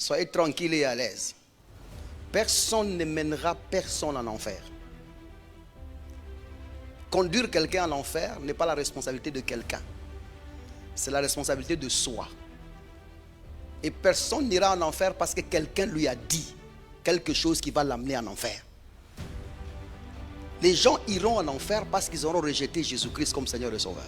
Soyez tranquille et à l'aise. Personne ne mènera personne en enfer. Conduire quelqu'un en enfer n'est pas la responsabilité de quelqu'un. C'est la responsabilité de soi. Et personne n'ira en enfer parce que quelqu'un lui a dit quelque chose qui va l'amener en enfer. Les gens iront en enfer parce qu'ils auront rejeté Jésus-Christ comme Seigneur et Sauveur.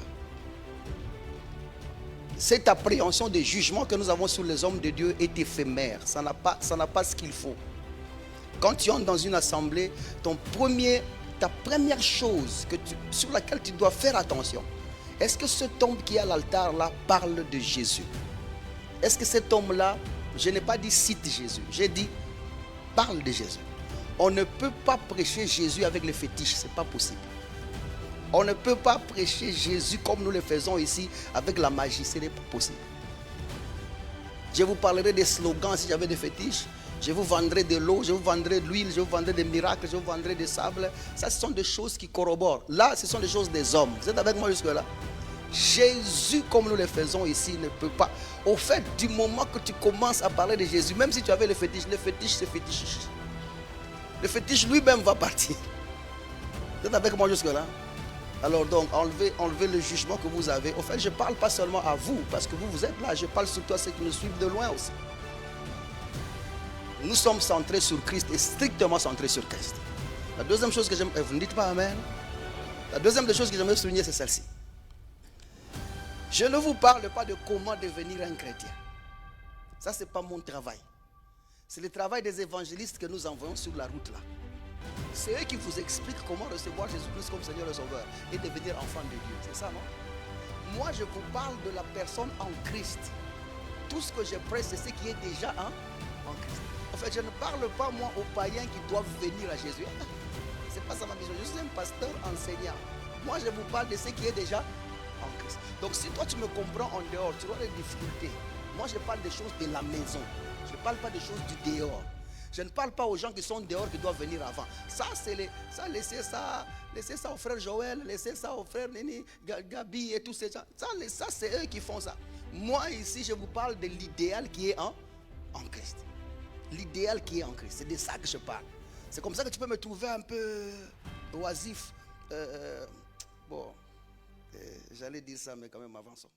Cette appréhension des jugements que nous avons sur les hommes de Dieu est éphémère. Ça n'a pas ce qu'il faut. Quand tu entres dans une assemblée, ta première chose sur laquelle tu dois faire attention, est-ce que cet homme qui est à l'altar là parle de Jésus? Est-ce que cet homme-là, je n'ai pas dit cite Jésus, j'ai dit parle de Jésus. On ne peut pas prêcher Jésus avec les fétiches, ce n'est pas possible. On ne peut pas prêcher Jésus comme nous le faisons ici avec la magie, ce n'est pas possible. Je vous parlerai des slogans si j'avais des fétiches. Je vous vendrai de l'eau, je vous vendrai de l'huile, je vous vendrai des miracles, je vous vendrai des sables. Ça, ce sont des choses qui corroborent. Là, ce sont des choses des hommes. Vous êtes avec moi jusque-là? Jésus, comme nous le faisons ici, ne peut pas. Au fait, du moment que tu commences à parler de Jésus, même si tu avais le fétiche c'est fétiche. Le fétiche lui-même va partir. Vous êtes avec moi jusque-là? Alors donc, enlevez le jugement que vous avez. Au fait, je ne parle pas seulement à vous, parce que vous êtes là. Je parle surtout à ceux qui nous suivent de loin aussi. Nous sommes centrés sur Christ et strictement centrés sur Christ. La deuxième chose que j'aime... Vous ne dites pas Amen? La deuxième des choses que j'aimerais souligner, c'est celle-ci. Je ne vous parle pas de comment devenir un chrétien. Ça, ce n'est pas mon travail. C'est le travail des évangélistes que nous envoyons sur la route là. C'est eux qui vous expliquent comment recevoir Jésus-Christ comme Seigneur et Sauveur et devenir enfant de Dieu. C'est ça, non? Moi, je vous parle de la personne en Christ. Tout ce que je prêche, c'est ce qui est déjà en Christ. En fait, je ne parle pas, moi, aux païens qui doivent venir à Jésus. Ce n'est pas ça ma mission. Je suis un pasteur enseignant. Moi, je vous parle de ce qui est déjà en Christ. Donc, si toi, tu me comprends en dehors, tu auras des difficultés. Moi, je parle des choses de la maison. Je ne parle pas des choses du dehors. Je ne parle pas aux gens qui sont dehors qui doivent venir avant. Ça, laissez ça au frère Joël, laissez ça au frère Nini, Gabi et tous ces gens. Ça, c'est eux qui font ça. Moi, ici, je vous parle de l'idéal qui est en Christ. L'idéal qui est en Christ. C'est de ça que je parle. C'est comme ça que tu peux me trouver un peu oisif. J'allais dire ça, mais quand même avançons.